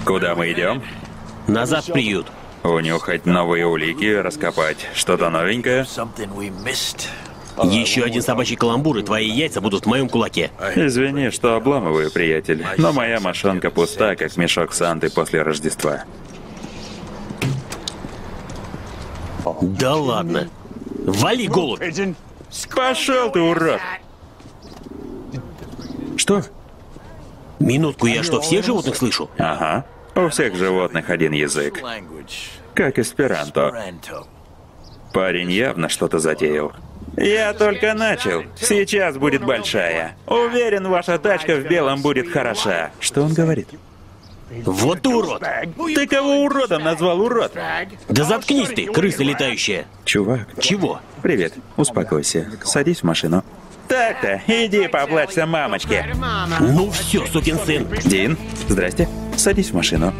Куда мы идем? Назад в приют. Унюхать новые улики, раскопать что-то новенькое. Еще один собачий каламбур, и твои яйца будут в моем кулаке. Извини, что обламываю, приятель, но моя мошонка пуста, как мешок Санты после Рождества. Да ладно. Вали, голубь! Пошел ты, урод! Что? Минутку, я что, всех животных слышу? Ага. У всех животных один язык. Как эсперанто. Парень явно что-то затеял. Я только начал. Сейчас будет большая. Уверен, ваша тачка в белом будет хороша. Что он говорит? Вот ты урод! Ты кого уродом назвал, урод? Да заткнись ты, крыса летающая! Чувак. Чего? Привет. Успокойся. Садись в машину. Так-то, иди поплачься мамочке. Ну все, сукин сын. Дин, здрасте. Садись в машину.